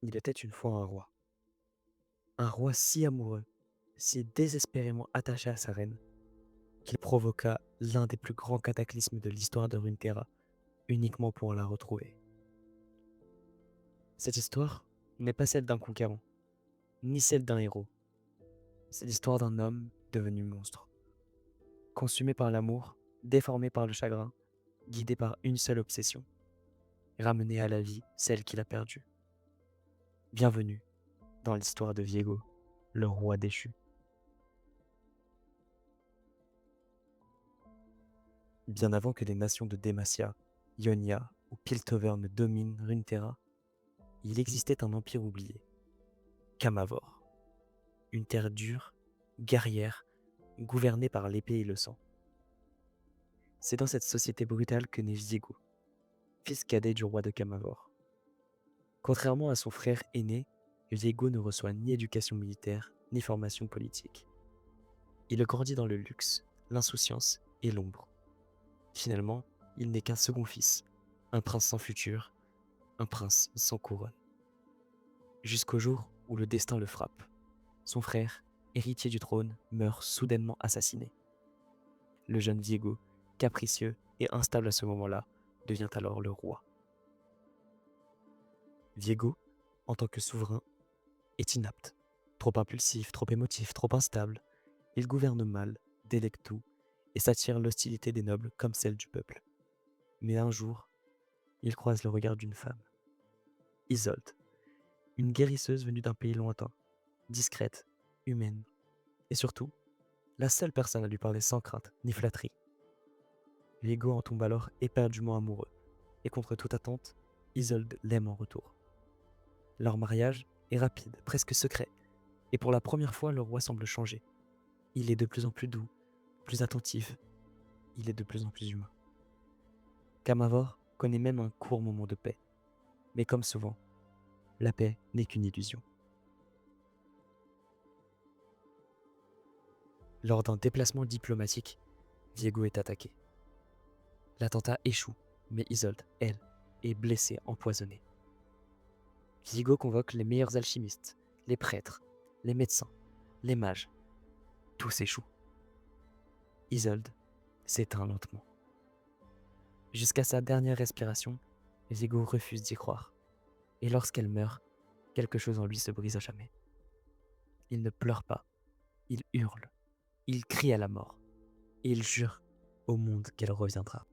Il était une fois un roi si amoureux, si désespérément attaché à sa reine, qu'il provoqua l'un des plus grands cataclysmes de l'histoire de Runeterra, uniquement pour la retrouver. Cette histoire n'est pas celle d'un conquérant, ni celle d'un héros. C'est l'histoire d'un homme devenu monstre, consumé par l'amour, déformé par le chagrin, guidé par une seule obsession, ramener à la vie celle qu'il a perdue. Bienvenue dans l'histoire de Viego, le roi déchu. Bien avant que les nations de Demacia, Ionia ou Piltover ne dominent Runeterra, il existait un empire oublié, Camavor, une terre dure, guerrière, gouvernée par l'épée et le sang. C'est dans cette société brutale que naît Viego, fils cadet du roi de Camavor. Contrairement à son frère aîné, Viego ne reçoit ni éducation militaire ni formation politique. Il grandit dans le luxe, l'insouciance et l'ombre. Finalement, il n'est qu'un second fils, un prince sans futur, un prince sans couronne. Jusqu'au jour où le destin le frappe. Son frère, héritier du trône, meurt soudainement assassiné. Le jeune Viego, capricieux et instable à ce moment-là, devient alors le roi. Viego, en tant que souverain, est inapte. Trop impulsif, trop émotif, trop instable. Il gouverne mal, délègue tout, et s'attire l'hostilité des nobles comme celle du peuple. Mais un jour, il croise le regard d'une femme, Isolde, une guérisseuse venue d'un pays lointain, discrète, humaine, et surtout, la seule personne à lui parler sans crainte ni flatterie. Viego en tombe alors éperdument amoureux, et contre toute attente, Isolde l'aime en retour. Leur mariage est rapide, presque secret, et pour la première fois, le roi semble changer. Il est de plus en plus doux, plus attentif, il est de plus en plus humain. Camavor connaît même un court moment de paix, mais comme souvent, la paix n'est qu'une illusion. Lors d'un déplacement diplomatique, Viego est attaqué. L'attentat échoue, mais Isolde, elle, est blessée, empoisonnée. Viego convoque les meilleurs alchimistes, les prêtres, les médecins, les mages. Tous échouent. Isolde s'éteint lentement. Jusqu'à sa dernière respiration, Viego refuse d'y croire. Et lorsqu'elle meurt, quelque chose en lui se brise à jamais. Il ne pleure pas, il hurle, il crie à la mort, et il jure au monde qu'elle reviendra.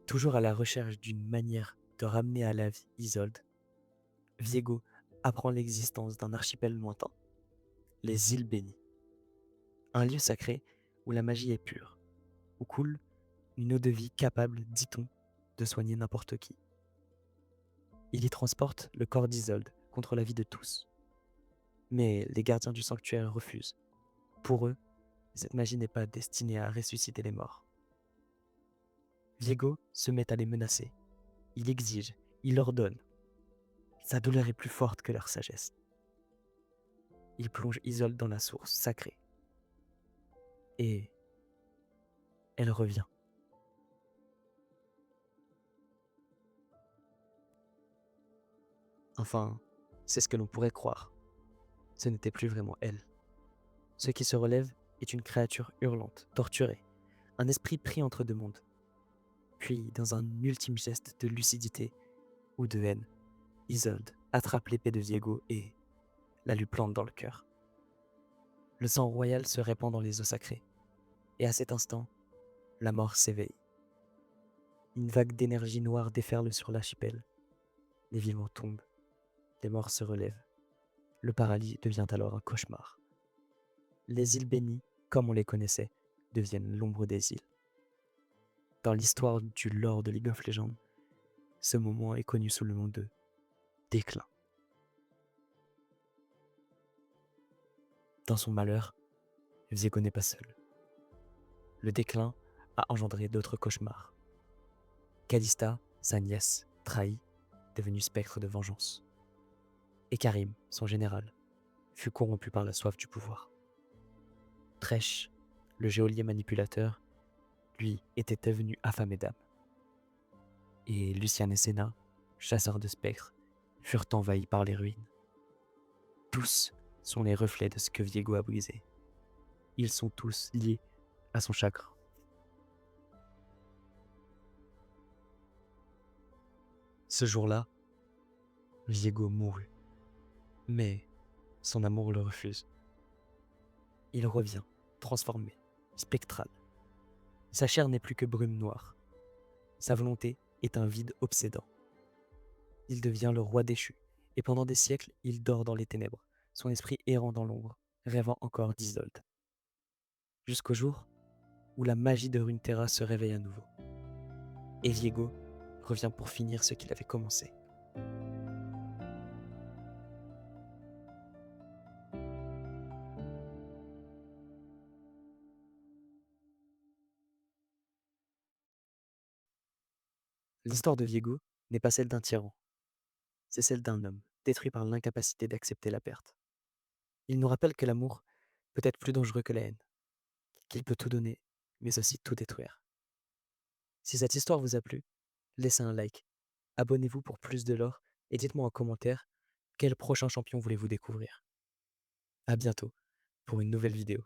Toujours à la recherche d'une manière de ramener à la vie Isolde, Viego apprend l'existence d'un archipel lointain, les îles Bénies. Un lieu sacré où la magie est pure, où coule une eau de vie capable, dit-on, de soigner n'importe qui. Il y transporte le corps d'Isolde contre la vie de tous. Mais les gardiens du sanctuaire refusent. Pour eux, cette magie n'est pas destinée à ressusciter les morts. Viego se met à les menacer. Il exige, il ordonne. Sa douleur est plus forte que leur sagesse. Il plonge Isolde dans la source sacrée. Et elle revient. Enfin, c'est ce que l'on pourrait croire. Ce n'était plus vraiment elle. Ce qui se relève est une créature hurlante, torturée, un esprit pris entre deux mondes. Puis, dans un ultime geste de lucidité ou de haine, Isolde attrape l'épée de Viego et la lui plante dans le cœur. Le sang royal se répand dans les eaux sacrées, et à cet instant, la mort s'éveille. Une vague d'énergie noire déferle sur l'archipel. Les vivants tombent, les morts se relèvent. Le paradis devient alors un cauchemar. Les îles bénies, comme on les connaissait, deviennent l'ombre des îles. Dans l'histoire du lore de League of Legends, ce moment est connu sous le nom de déclin. Dans son malheur, Viego n'est pas seul. Le déclin a engendré d'autres cauchemars. Kalista, sa nièce, trahie, devenue spectre de vengeance. Et Karim, son général, fut corrompu par la soif du pouvoir. Thresh, le geôlier manipulateur, lui, était devenu affamé d'âme. et Lucien et Senna, chasseurs de spectres, furent envahis par les ruines. Tous sont les reflets de ce que Viego a brisé. Ils sont tous liés à son chakra. Ce jour-là, Viego mourut, mais son amour le refuse. Il revient, transformé, spectral. Sa chair n'est plus que brume noire. Sa volonté est un vide obsédant. Il devient le roi déchu, et pendant des siècles, il dort dans les ténèbres, son esprit errant dans l'ombre, rêvant encore d'Isolde. Jusqu'au jour où la magie de Runeterra se réveille à nouveau. Et Viego revient pour finir ce qu'il avait commencé. L'histoire de Viego n'est pas celle d'un tyran, c'est celle d'un homme détruit par l'incapacité d'accepter la perte. Il nous rappelle que l'amour peut être plus dangereux que la haine, qu'il peut tout donner, mais aussi tout détruire. Si cette histoire vous a plu, laissez un like, abonnez-vous pour plus de lore et dites-moi en commentaire quel prochain champion voulez-vous découvrir. À bientôt pour une nouvelle vidéo.